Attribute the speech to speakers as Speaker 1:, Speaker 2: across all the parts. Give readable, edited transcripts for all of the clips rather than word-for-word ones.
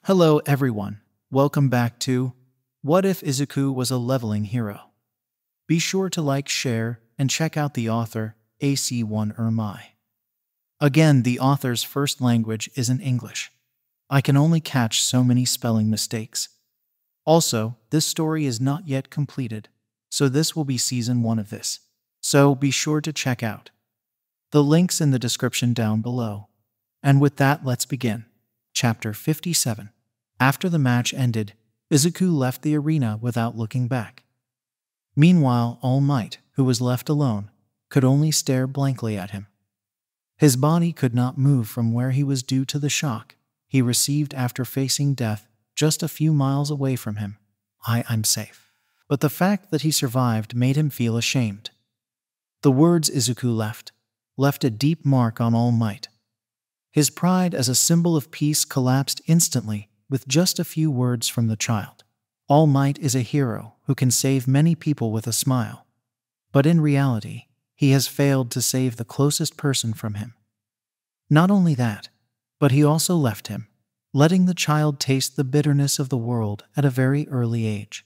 Speaker 1: Hello everyone, welcome back to What If Izuku Was a Leveling Hero? Be sure to like, share, and check out the author, AC1 Ermai. Again, the author's first language isn't English. I can only catch so many spelling mistakes. Also, this story is not yet completed, so this will be season 1 of this. So be sure to check out the links in the description down below. And with that, let's begin. Chapter 57. After the match ended, Izuku left the arena without looking back. Meanwhile, All Might, who was left alone, could only stare blankly at him. His body could not move from where he was due to the shock he received after facing death just a few miles away from him. I'm safe. But the fact that he survived made him feel ashamed. The words Izuku left a deep mark on All Might. His pride as a symbol of peace collapsed instantly with just a few words from the child. All Might is a hero who can save many people with a smile. But in reality, he has failed to save the closest person from him. Not only that, but he also left him, letting the child taste the bitterness of the world at a very early age.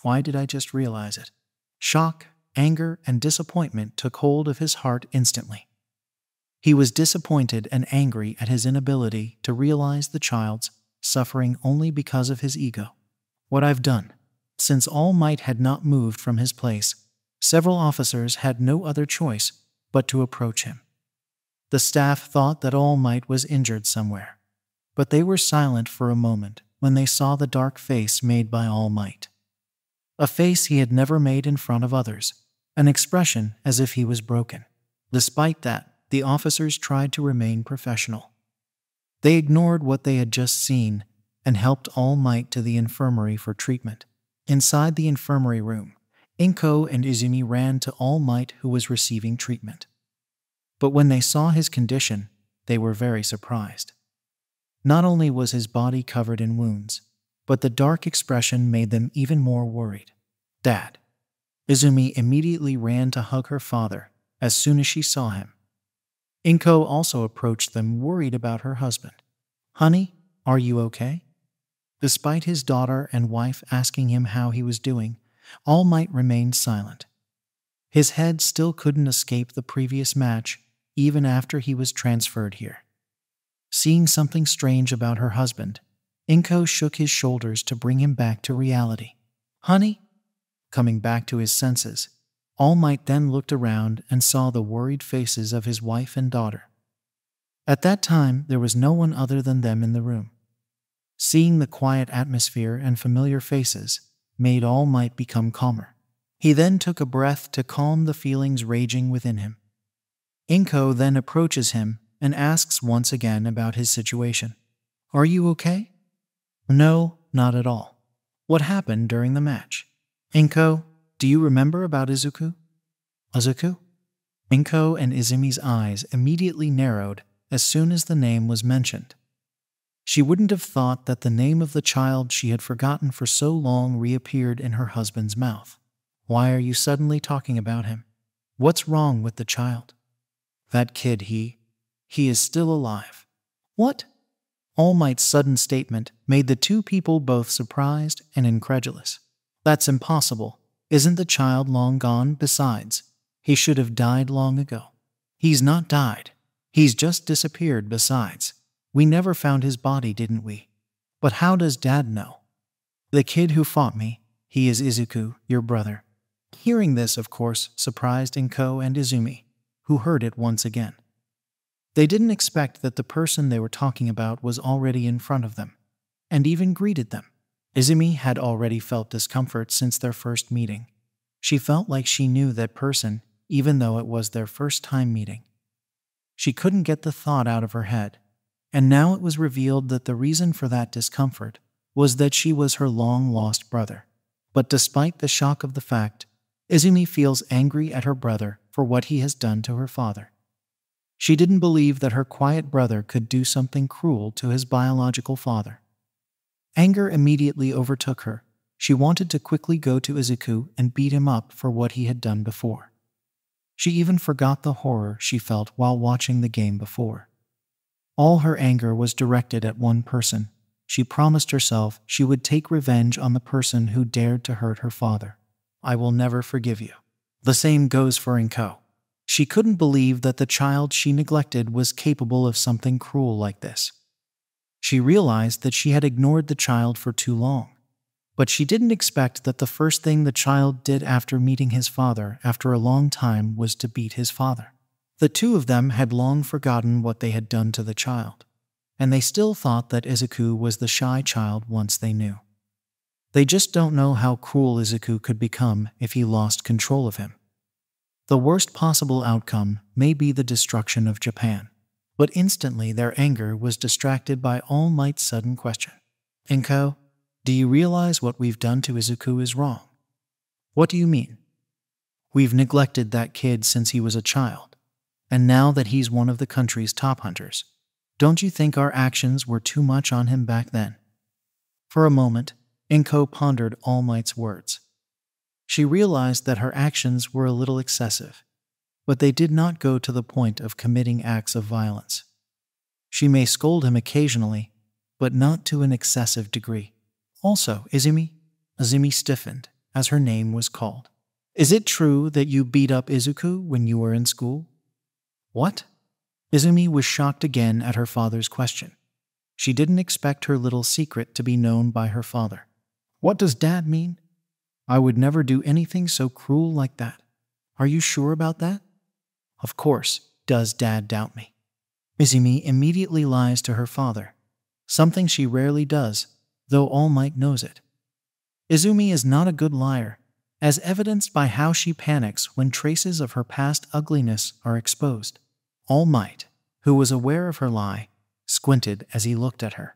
Speaker 1: Why did I just realize it? Shock, anger, and disappointment took hold of his heart instantly. He was disappointed and angry at his inability to realize the child's suffering only because of his ego. What I've done. Since All Might had not moved from his place, several officers had no other choice but to approach him. The staff thought that All Might was injured somewhere, but they were silent for a moment when they saw the dark face made by All Might. A face he had never made in front of others, an expression as if he was broken. Despite that, the officers tried to remain professional. They ignored what they had just seen and helped All Might to the infirmary for treatment. Inside the infirmary room, Inko and Izumi ran to All Might, who was receiving treatment. But when they saw his condition, they were very surprised. Not only was his body covered in wounds, but the dark expression made them even more worried. Dad. Izumi immediately ran to hug her father as soon as she saw him. Inko also approached them, worried about her husband. Honey, are you okay? Despite his daughter and wife asking him how he was doing, All Might remained silent. His head still couldn't escape the previous match, even after he was transferred here. Seeing something strange about her husband, Inko shook his shoulders to bring him back to reality. Honey? Coming back to his senses, All Might then looked around and saw the worried faces of his wife and daughter. At that time, there was no one other than them in the room. Seeing the quiet atmosphere and familiar faces made All Might become calmer. He then took a breath to calm the feelings raging within him. Inko then approaches him and asks once again about his situation. Are you okay? No, not at all. What happened during the match? Inko, do you remember about Izuku? Izuku? Inko and Izumi's eyes immediately narrowed as soon as the name was mentioned. She wouldn't have thought that the name of the child she had forgotten for so long reappeared in her husband's mouth. Why are you suddenly talking about him? What's wrong with the child? That kid, he is still alive. What? All Might's sudden statement made the two people both surprised and incredulous. That's impossible. Isn't the child long gone? Besides, he should have died long ago. He's not died. He's just disappeared. Besides, we never found his body, didn't we? But how does Dad know? The kid who fought me, he is Izuku, your brother. Hearing this, of course, surprised Inko and Izumi, who heard it once again. They didn't expect that the person they were talking about was already in front of them, and even greeted them. Izumi had already felt discomfort since their first meeting. She felt like she knew that person, even though it was their first time meeting. She couldn't get the thought out of her head, and now it was revealed that the reason for that discomfort was that she was her long-lost brother. But despite the shock of the fact, Izumi feels angry at her brother for what he has done to her father. She didn't believe that her quiet brother could do something cruel to his biological father. Anger immediately overtook her. She wanted to quickly go to Izuku and beat him up for what he had done before. She even forgot the horror she felt while watching the game before. All her anger was directed at one person. she promised herself she would take revenge on the person who dared to hurt her father. I will never forgive you. The same goes for Inko. She couldn't believe that the child she neglected was capable of something cruel like this. She realized that she had ignored the child for too long. But she didn't expect that the first thing the child did after meeting his father after a long time was to beat his father. The two of them had long forgotten what they had done to the child, and they still thought that Izuku was the shy child once they knew. They just don't know how cruel Izuku could become if he lost control of him. The worst possible outcome may be the destruction of Japan. But instantly their anger was distracted by All Might's sudden question. Inko, do you realize what we've done to Izuku is wrong? What do you mean? We've neglected that kid since he was a child, and now that he's one of the country's top hunters, don't you think our actions were too much on him back then? For a moment, Inko pondered All Might's words. She realized that her actions were a little excessive, but they did not go to the point of committing acts of violence. She may scold him occasionally, but not to an excessive degree. Also, Izumi stiffened as her name was called. Is it true that you beat up Izuku when you were in school? What? Izumi was shocked again at her father's question. She didn't expect her little secret to be known by her father. What does Dad mean? I would never do anything so cruel like that. Are you sure about that? Of course, does Dad doubt me? Izumi immediately lies to her father, something she rarely does, though All Might knows it. Izumi is not a good liar, as evidenced by how she panics when traces of her past ugliness are exposed. All Might, who was aware of her lie, squinted as he looked at her.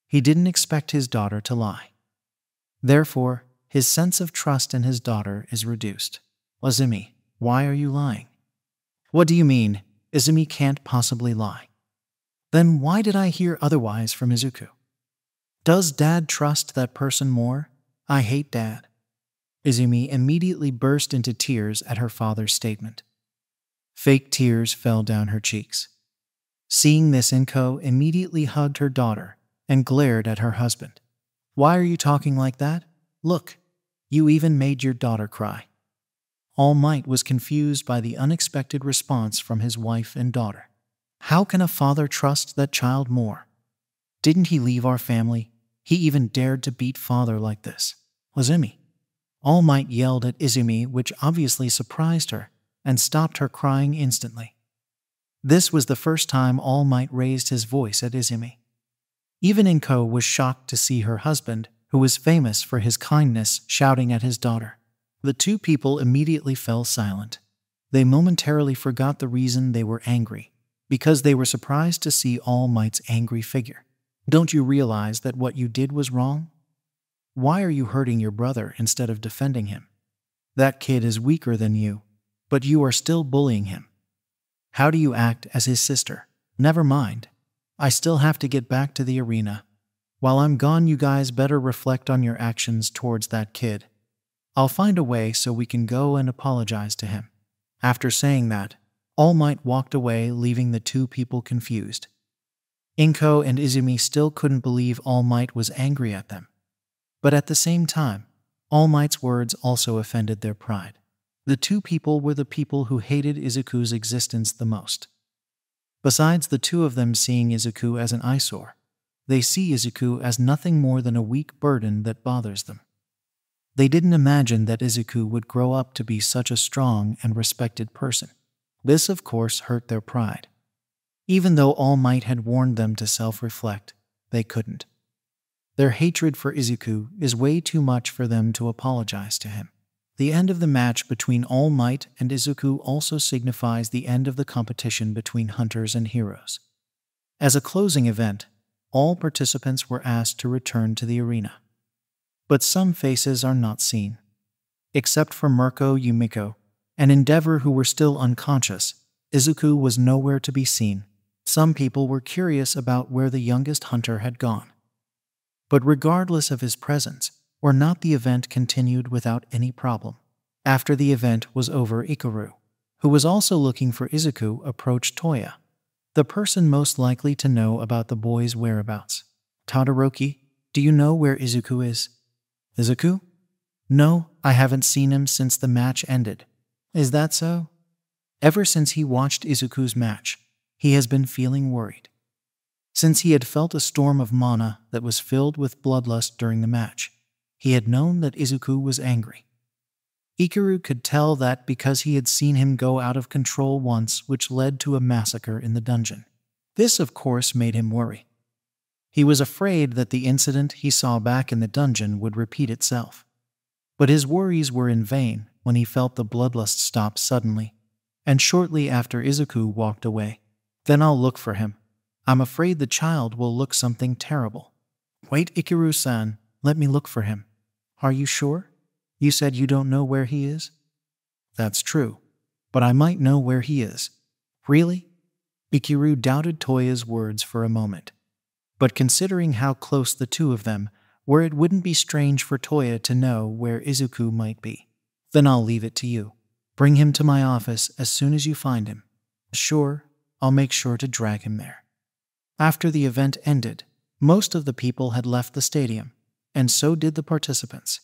Speaker 1: He didn't expect his daughter to lie. Therefore, his sense of trust in his daughter is reduced. Izumi, why are you lying? What do you mean? Izumi can't possibly lie. Then why did I hear otherwise from Izuku? Does Dad trust that person more? I hate Dad. Izumi immediately burst into tears at her father's statement. Fake tears fell down her cheeks. Seeing this, Inko immediately hugged her daughter and glared at her husband. Why are you talking like that? Look, you even made your daughter cry. All Might was confused by the unexpected response from his wife and daughter. How can a father trust that child more? Didn't he leave our family? He even dared to beat father like this. Izumi. All Might yelled at Izumi, which obviously surprised her, and stopped her crying instantly. This was the first time All Might raised his voice at Izumi. Even Inko was shocked to see her husband, who was famous for his kindness, shouting at his daughter. The two people immediately fell silent. They momentarily forgot the reason they were angry, because they were surprised to see All Might's angry figure. Don't you realize that what you did was wrong? Why are you hurting your brother instead of defending him? That kid is weaker than you, but you are still bullying him. How do you act as his sister? Never mind. I still have to get back to the arena. While I'm gone, you guys better reflect on your actions towards that kid. I'll find a way so we can go and apologize to him. After saying that, All Might walked away, leaving the two people confused. Inko and Izumi still couldn't believe All Might was angry at them. But at the same time, All Might's words also offended their pride. The two people were the people who hated Izuku's existence the most. Besides the two of them seeing Izuku as an eyesore, they see Izuku as nothing more than a weak burden that bothers them. They didn't imagine that Izuku would grow up to be such a strong and respected person. This, of course, hurt their pride. Even though All Might had warned them to self-reflect, they couldn't. Their hatred for Izuku is way too much for them to apologize to him. The end of the match between All Might and Izuku also signifies the end of the competition between hunters and heroes. As a closing event, all participants were asked to return to the arena. But some faces are not seen. Except for Mirko, Yumiko, and Endeavor, who were still unconscious, Izuku was nowhere to be seen. Some people were curious about where the youngest hunter had gone. But regardless of his presence or not, the event continued without any problem. After the event was over, Ikaru, who was also looking for Izuku, approached Toya, the person most likely to know about the boy's whereabouts. Todoroki, do you know where Izuku is? Izuku? No, I haven't seen him since the match ended. Is that so? Ever since he watched Izuku's match, he has been feeling worried. Since he had felt a storm of mana that was filled with bloodlust during the match, he had known that Izuku was angry. Ikiru could tell that because he had seen him go out of control once, which led to a massacre in the dungeon. This, of course, made him worry. He was afraid that the incident he saw back in the dungeon would repeat itself. But his worries were in vain when he felt the bloodlust stop suddenly, and shortly after Izuku walked away. Then I'll look for him. I'm afraid the child will look something terrible. Wait, Ikiru-san, let me look for him. Are you sure? You said you don't know where he is? That's true, but I might know where he is. Really? Ikiru doubted Toya's words for a moment. But considering how close the two of them were, it wouldn't be strange for Toya to know where Izuku might be. Then I'll leave it to you. Bring him to my office as soon as you find him. Sure, I'll make sure to drag him there. After the event ended, most of the people had left the stadium, and so did the participants.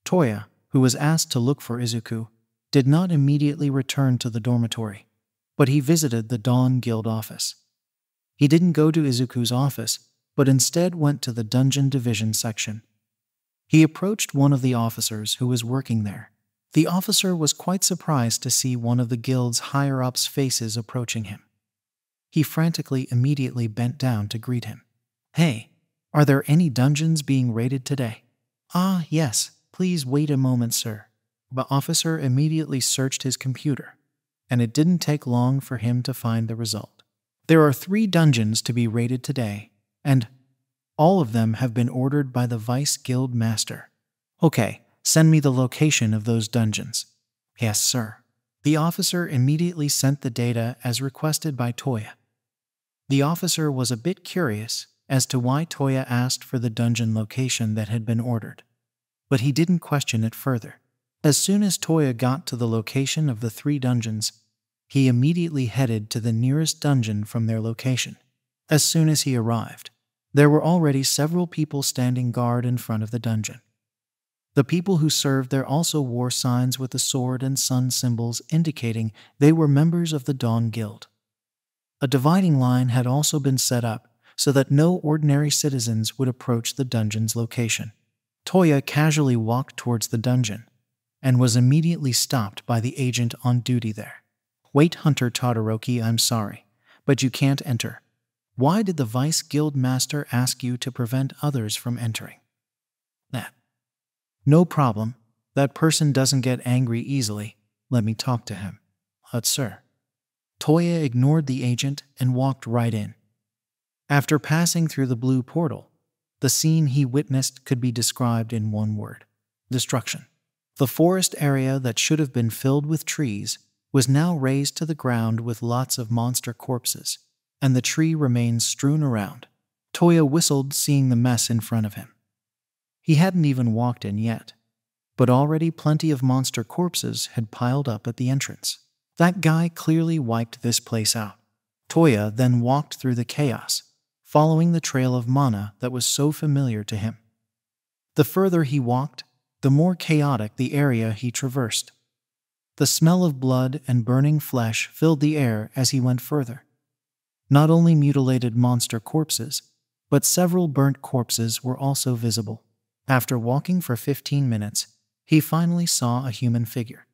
Speaker 1: Toya, who was asked to look for Izuku, did not immediately return to the dormitory, but he visited the Dawn Guild office. He didn't go to Izuku's office, but instead went to the dungeon division section. He approached one of the officers who was working there. The officer was quite surprised to see one of the guild's higher-ups' faces approaching him. He frantically immediately bent down to greet him. Hey, are there any dungeons being raided today? Ah, yes, please wait a moment, sir. The officer immediately searched his computer, and it didn't take long for him to find the result. There are 3 dungeons to be raided today, and all of them have been ordered by the Vice Guild Master. Okay, send me the location of those dungeons. Yes, sir. The officer immediately sent the data as requested by Toya. The officer was a bit curious as to why Toya asked for the dungeon location that had been ordered, but he didn't question it further. As soon as Toya got to the location of the 3 dungeons, he immediately headed to the nearest dungeon from their location. As soon as he arrived, there were already several people standing guard in front of the dungeon. The people who served there also wore signs with the sword and sun symbols indicating they were members of the Dawn Guild. A dividing line had also been set up so that no ordinary citizens would approach the dungeon's location. Toya casually walked towards the dungeon and was immediately stopped by the agent on duty there. Wait, Hunter Todoroki, I'm sorry, but you can't enter. Why did the Vice Guild Master ask you to prevent others from entering? No problem. That person doesn't get angry easily. Let me talk to him. Sir. Toya ignored the agent and walked right in. After passing through the blue portal, the scene he witnessed could be described in one word: destruction. The forest area that should have been filled with trees was now razed to the ground with lots of monster corpses, and the tree remains strewn around. Toya whistled, seeing the mess in front of him. He hadn't even walked in yet, but already plenty of monster corpses had piled up at the entrance. That guy clearly wiped this place out. Toya then walked through the chaos, following the trail of mana that was so familiar to him. The further he walked, the more chaotic the area he traversed. The smell of blood and burning flesh filled the air as he went further. Not only mutilated monster corpses, but several burnt corpses were also visible. After walking for 15 minutes, he finally saw a human figure.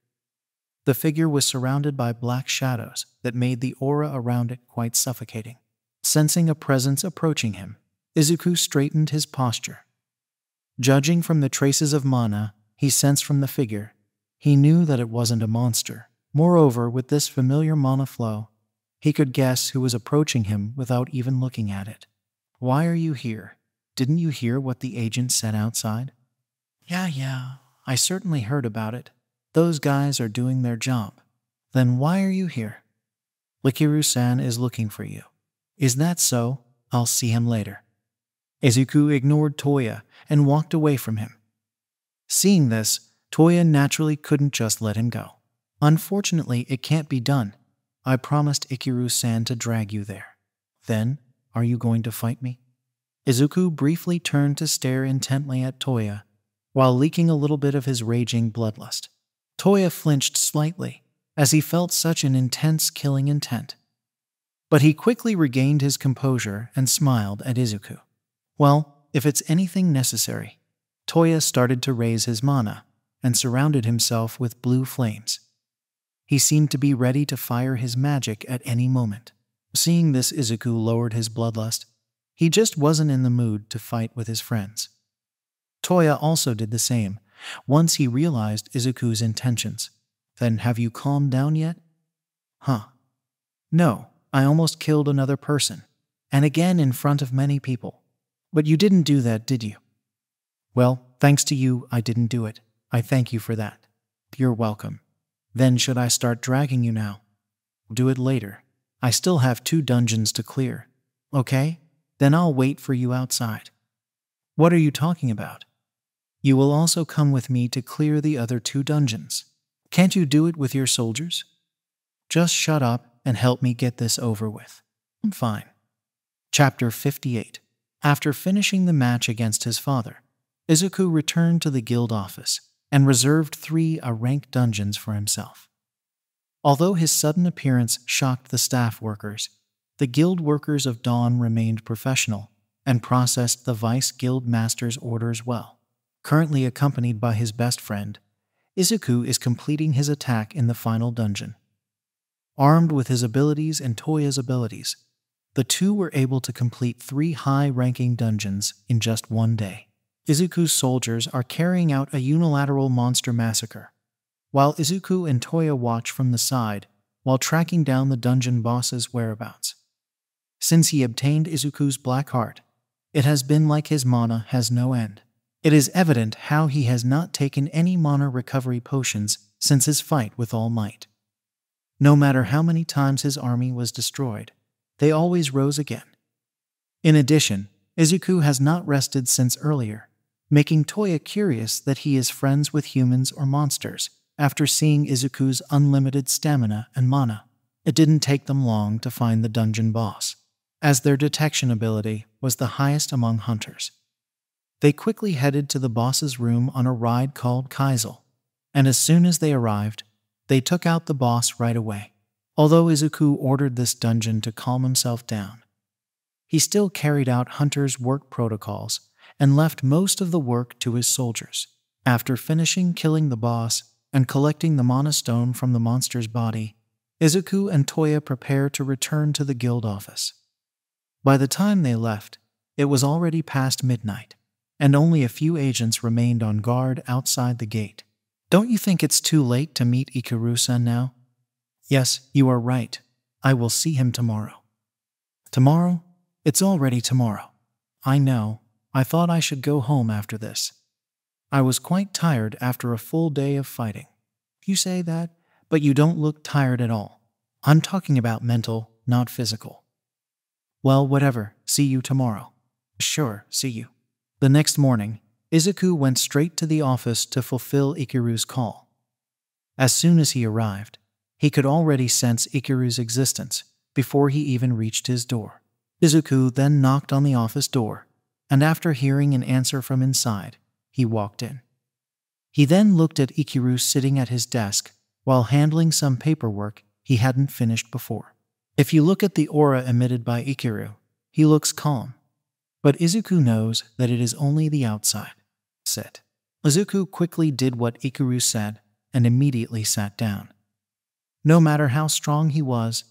Speaker 1: The figure was surrounded by black shadows that made the aura around it quite suffocating. Sensing a presence approaching him, Izuku straightened his posture. Judging from the traces of mana he sensed from the figure, he knew that it wasn't a monster. Moreover, with this familiar mana flow, he could guess who was approaching him without even looking at it. Why are you here? Didn't you hear what the agent said outside? Yeah, I certainly heard about it. Those guys are doing their job. Then why are you here? Ikiru-san is looking for you. Is that so? I'll see him later. Izuku ignored Toya and walked away from him. Seeing this, Toya naturally couldn't just let him go. Unfortunately, it can't be done. I promised Ikiru-san to drag you there. Then, are you going to fight me? Izuku briefly turned to stare intently at Toya, while leaking a little bit of his raging bloodlust. Toya flinched slightly, as he felt such an intense killing intent. But he quickly regained his composure and smiled at Izuku. Well, if it's anything necessary. Toya started to raise his mana and surrounded himself with blue flames. He seemed to be ready to fire his magic at any moment. Seeing this, Izuku lowered his bloodlust. He just wasn't in the mood to fight with his friends. Toya also did the same, once he realized Izuku's intentions. Then have you calmed down yet? Huh. No, I almost killed another person. And again in front of many people. But you didn't do that, did you? Well, thanks to you, I didn't do it. I thank you for that. You're welcome. Then should I start dragging you now? Do it later. I still have 2 dungeons to clear. Okay? Then I'll wait for you outside. What are you talking about? You will also come with me to clear the other 2 dungeons. Can't you do it with your soldiers? Just shut up and help me get this over with. I'm fine. Chapter 58. After finishing the match against his father, Izuku returned to the guild office and reserved 3 ranked dungeons for himself. Although his sudden appearance shocked the staff workers, the guild workers of Dawn remained professional and processed the vice guild master's orders well. Currently accompanied by his best friend, Izuku is completing his attack in the final dungeon. Armed with his abilities and Toya's abilities, the two were able to complete 3 high-ranking dungeons in just 1 day. Izuku's soldiers are carrying out a unilateral monster massacre, while Izuku and Toya watch from the side while tracking down the dungeon boss's whereabouts. Since he obtained Izuku's black heart, it has been like his mana has no end. It is evident how he has not taken any mana recovery potions since his fight with All Might. No matter how many times his army was destroyed, they always rose again. In addition, Izuku has not rested since earlier, making Toya curious that he is friends with humans or monsters after seeing Izuku's unlimited stamina and mana. It didn't take them long to find the dungeon boss, as their detection ability was the highest among hunters. They quickly headed to the boss's room on a ride called Kaisel, and as soon as they arrived, they took out the boss right away. Although Izuku ordered this dungeon to calm himself down, he still carried out Hunter's work protocols and left most of the work to his soldiers. After finishing killing the boss and collecting the mana stone from the monster's body, Izuku and Toya prepare to return to the guild office. By the time they left, it was already past midnight, and only a few agents remained on guard outside the gate. Don't you think it's too late to meet Ikaru-san now? Yes, you are right. I will see him tomorrow. Tomorrow? It's already tomorrow. I know. I thought I should go home after this. I was quite tired after a full day of fighting. You say that, but you don't look tired at all. I'm talking about mental, not physical. Well, whatever. See you tomorrow. Sure, see you. The next morning, Izuku went straight to the office to fulfill Ikaru's call. As soon as he arrived, he could already sense Ikaru's existence before he even reached his door. Izuku then knocked on the office door, and after hearing an answer from inside, he walked in. He then looked at Ikaru sitting at his desk while handling some paperwork he hadn't finished before. If you look at the aura emitted by Ikaru, he looks calm. But Izuku knows that it is only the outside. Sit. Izuku quickly did what Ikaru said and immediately sat down. No matter how strong he was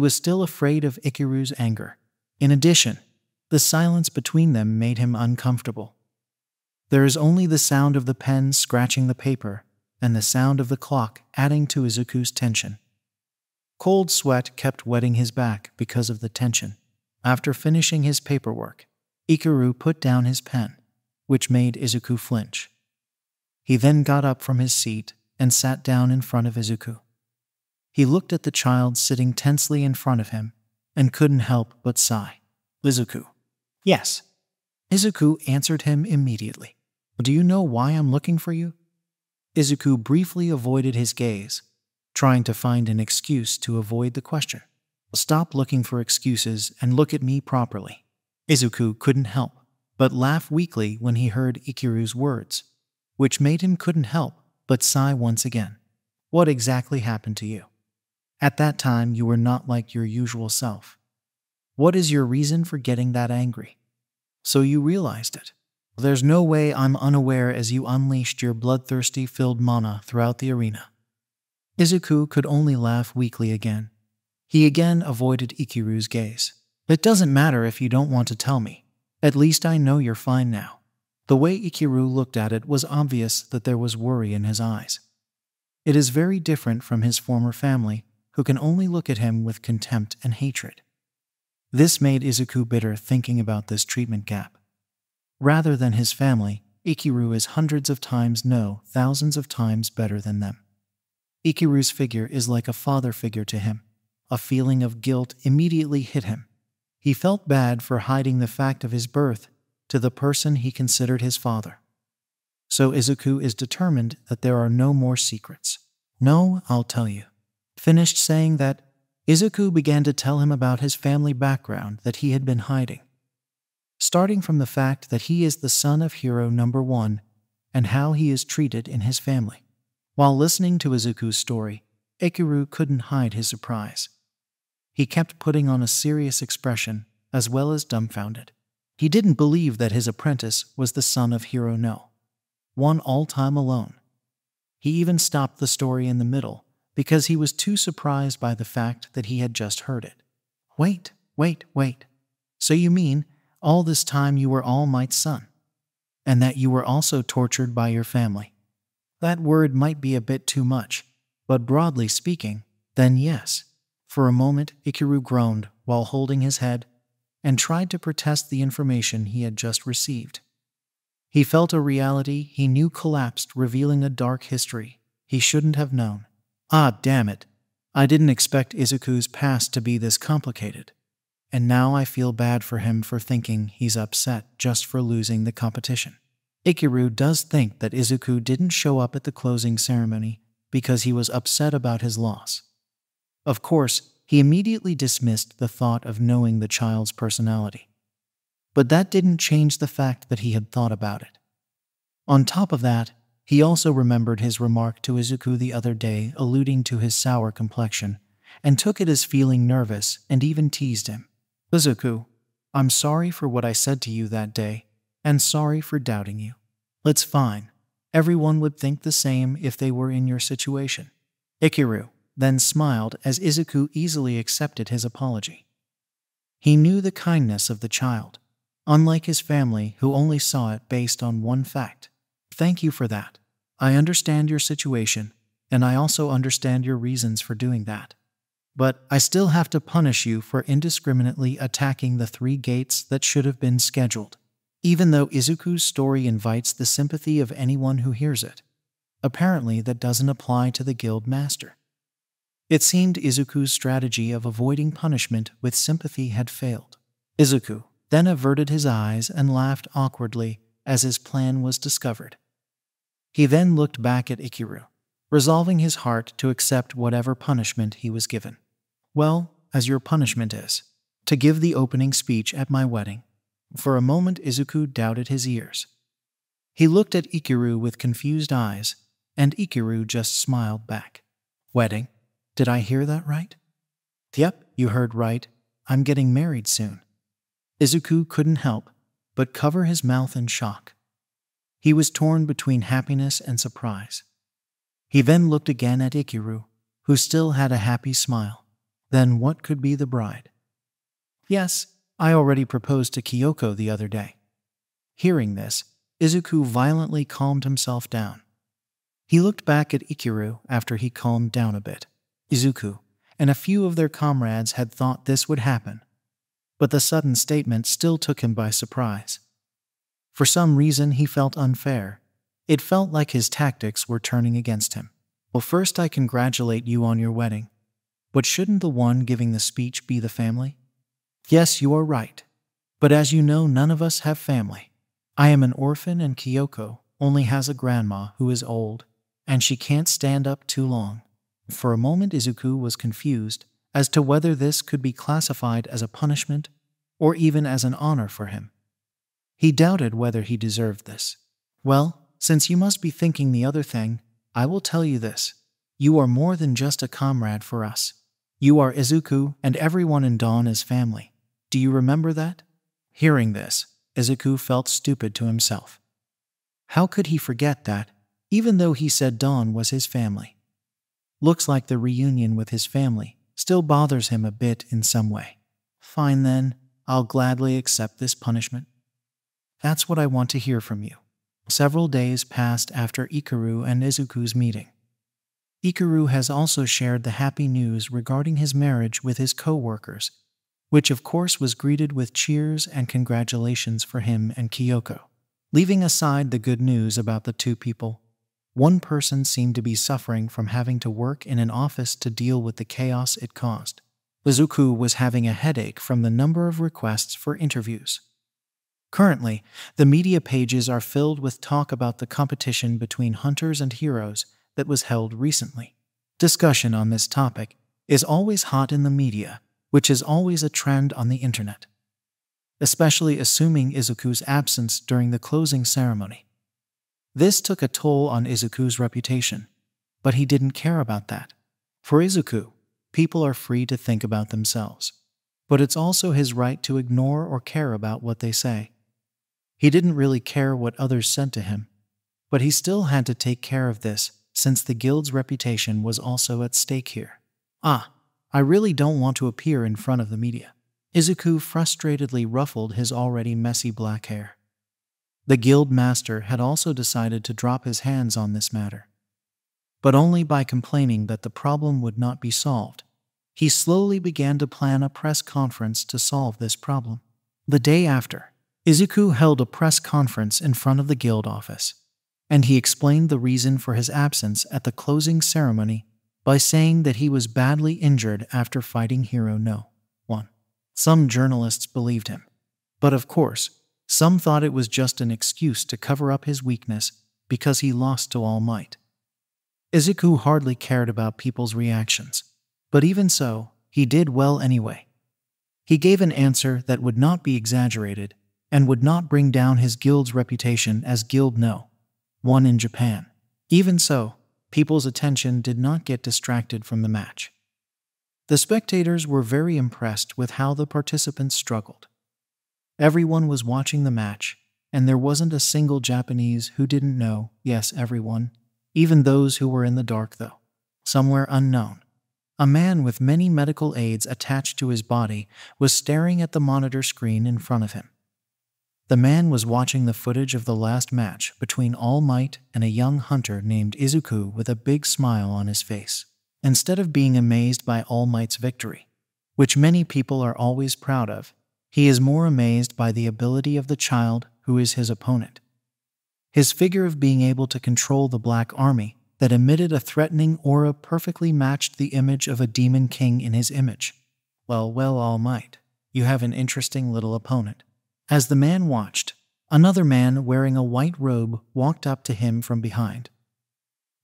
Speaker 1: still afraid of Ikaru's anger. In addition, the silence between them made him uncomfortable. There is only the sound of the pen scratching the paper and the sound of the clock adding to Izuku's tension. Cold sweat kept wetting his back because of the tension. After finishing his paperwork, Ikaru put down his pen, which made Izuku flinch. He then got up from his seat and sat down in front of Izuku. He looked at the child sitting tensely in front of him and couldn't help but sigh. Izuku. Yes. Izuku answered him immediately. Do you know why I'm looking for you? Izuku briefly avoided his gaze, trying to find an excuse to avoid the question. Stop looking for excuses and look at me properly. Izuku couldn't help but laugh weakly when he heard Ikiru's words, which made him couldn't help but sigh once again. What exactly happened to you? At that time you were not like your usual self. What is your reason for getting that angry? So you realized it. There's no way I'm unaware as you unleashed your bloodthirsty filled mana throughout the arena. Izuku could only laugh weakly again. He again avoided Ikiru's gaze. It doesn't matter if you don't want to tell me. At least I know you're fine now. The way Ikiru looked at it was obvious that there was worry in his eyes. It is very different from his former family, who can only look at him with contempt and hatred. This made Izuku bitter thinking about this treatment gap. Rather than his family, Ikiru is hundreds of times, no, thousands of times better than them. Ikiru's figure is like a father figure to him. A feeling of guilt immediately hit him. He felt bad for hiding the fact of his birth to the person he considered his father. So Izuku is determined that there are no more secrets. No, I'll tell you. Finished saying that, Izuku began to tell him about his family background that he had been hiding. Starting from the fact that he is the son of hero number 1 and how he is treated in his family. While listening to Izuku's story, Ikiru couldn't hide his surprise. He kept putting on a serious expression as well as dumbfounded. He didn't believe that his apprentice was the son of Hero No. 1 all time alone. He even stopped the story in the middle because he was too surprised by the fact that he had just heard it. Wait. So you mean all this time you were All Might's son? And that you were also tortured by your family? That word might be a bit too much, but broadly speaking, then yes. For a moment, Ikiru groaned while holding his head and tried to protest the information he had just received. He felt a reality he knew collapsed, revealing a dark history he shouldn't have known. Ah, damn it. I didn't expect Izuku's past to be this complicated. And now I feel bad for him for thinking he's upset just for losing the competition. Ikiru does think that Izuku didn't show up at the closing ceremony because he was upset about his loss. Of course, he immediately dismissed the thought of knowing the child's personality. But that didn't change the fact that he had thought about it. On top of that, he also remembered his remark to Izuku the other day alluding to his sour complexion, and took it as feeling nervous and even teased him. Izuku, I'm sorry for what I said to you that day, and sorry for doubting you. It's fine. Everyone would think the same if they were in your situation. Ikiru then smiled as Izuku easily accepted his apology. He knew the kindness of the child, unlike his family who only saw it based on one fact. Thank you for that. I understand your situation, and I also understand your reasons for doing that. But I still have to punish you for indiscriminately attacking the 3 gates that should have been scheduled. Even though Izuku's story invites the sympathy of anyone who hears it, apparently that doesn't apply to the guild master. It seemed Izuku's strategy of avoiding punishment with sympathy had failed. Izuku then averted his eyes and laughed awkwardly as his plan was discovered. He then looked back at Ikiru, resolving his heart to accept whatever punishment he was given. Well, as your punishment is, to give the opening speech at my wedding. For a moment Izuku doubted his ears. He looked at Ikiru with confused eyes, and Ikiru just smiled back. Wedding? Did I hear that right? Yep, you heard right. I'm getting married soon. Izuku couldn't help but cover his mouth in shock. He was torn between happiness and surprise. He then looked again at Ikiru, who still had a happy smile. Then what could be the bride? Yes, I already proposed to Kyoko the other day. Hearing this, Izuku violently calmed himself down. He looked back at Ikiru after he calmed down a bit. Izuku and a few of their comrades had thought this would happen, but the sudden statement still took him by surprise. For some reason he felt unfair. It felt like his tactics were turning against him. Well, first I congratulate you on your wedding, but shouldn't the one giving the speech be the family? Yes, you are right, but as you know, none of us have family. I am an orphan and Kyoko only has a grandma who is old, and she can't stand up too long. For a moment Izuku was confused as to whether this could be classified as a punishment or even as an honor for him. He doubted whether he deserved this. Well, since you must be thinking the other thing, I will tell you this. You are more than just a comrade for us. You are Izuku, and everyone in Dawn is family. Do you remember that? Hearing this, Izuku felt stupid to himself. How could he forget that, even though he said Dawn was his family? Looks like the reunion with his family still bothers him a bit in some way. Fine then, I'll gladly accept this punishment. That's what I want to hear from you. Several days passed after Ikaru and Izuku's meeting. Ikaru has also shared the happy news regarding his marriage with his co-workers, which of course was greeted with cheers and congratulations for him and Kyoko. Leaving aside the good news about the two people, one person seemed to be suffering from having to work in an office to deal with the chaos it caused. Izuku was having a headache from the number of requests for interviews. Currently, the media pages are filled with talk about the competition between hunters and heroes that was held recently. Discussion on this topic is always hot in the media, which is always a trend on the internet, especially assuming Izuku's absence during the closing ceremony. This took a toll on Izuku's reputation, but he didn't care about that. For Izuku, people are free to think about themselves, but it's also his right to ignore or care about what they say. He didn't really care what others said to him, but he still had to take care of this since the guild's reputation was also at stake here. I really don't want to appear in front of the media. Izuku frustratedly ruffled his already messy black hair. The guild master had also decided to drop his hands on this matter, but only by complaining that the problem would not be solved. He slowly began to plan a press conference to solve this problem. The day after, Izuku held a press conference in front of the guild office, and he explained the reason for his absence at the closing ceremony by saying that he was badly injured after fighting Hero No. 1. Some journalists believed him, but of course, some thought it was just an excuse to cover up his weakness because he lost to All Might. Izuku hardly cared about people's reactions, but even so, he did well anyway. He gave an answer that would not be exaggerated and would not bring down his guild's reputation as Guild No. 1 in Japan. Even so, people's attention did not get distracted from the match. The spectators were very impressed with how the participants struggled. Everyone was watching the match, and there wasn't a single Japanese who didn't know, yes, everyone, even those who were in the dark though. Somewhere unknown, a man with many medical aids attached to his body was staring at the monitor screen in front of him. The man was watching the footage of the last match between All Might and a young hunter named Izuku with a big smile on his face. Instead of being amazed by All Might's victory, which many people are always proud of, he is more amazed by the ability of the child who is his opponent. His figure of being able to control the Black Army that emitted a threatening aura perfectly matched the image of a demon king in his image. Well, All Might, you have an interesting little opponent. As the man watched, another man wearing a white robe walked up to him from behind.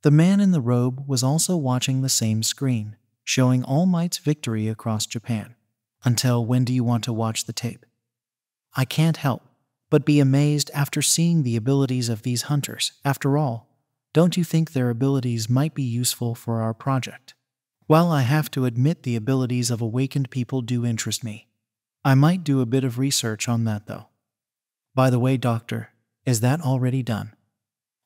Speaker 1: The man in the robe was also watching the same screen, showing All Might's victory across Japan. Until when do you want to watch the tape? I can't help but be amazed after seeing the abilities of these hunters. After all, don't you think their abilities might be useful for our project? While I have to admit the abilities of awakened people do interest me, I might do a bit of research on that though. By the way, doctor, is that already done?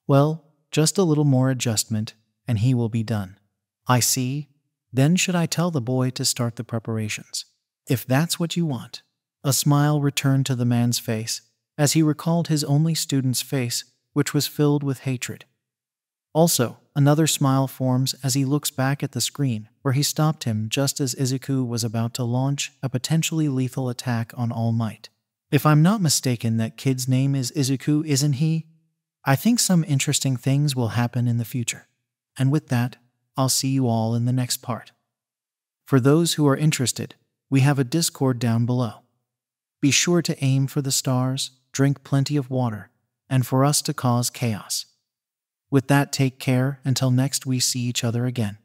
Speaker 1: Well, just a little more adjustment, and he will be done. I see. Then should I tell the boy to start the preparations? If that's what you want. A smile returned to the man's face as he recalled his only student's face, which was filled with hatred. Also, another smile forms as he looks back at the screen, where he stopped him just as Izuku was about to launch a potentially lethal attack on All Might. If I'm not mistaken, that kid's name is Izuku, isn't he? I think some interesting things will happen in the future. And with that, I'll see you all in the next part. For those who are interested, we have a Discord down below. Be sure to aim for the stars, drink plenty of water, and for us to cause chaos. With that, take care until next we see each other again.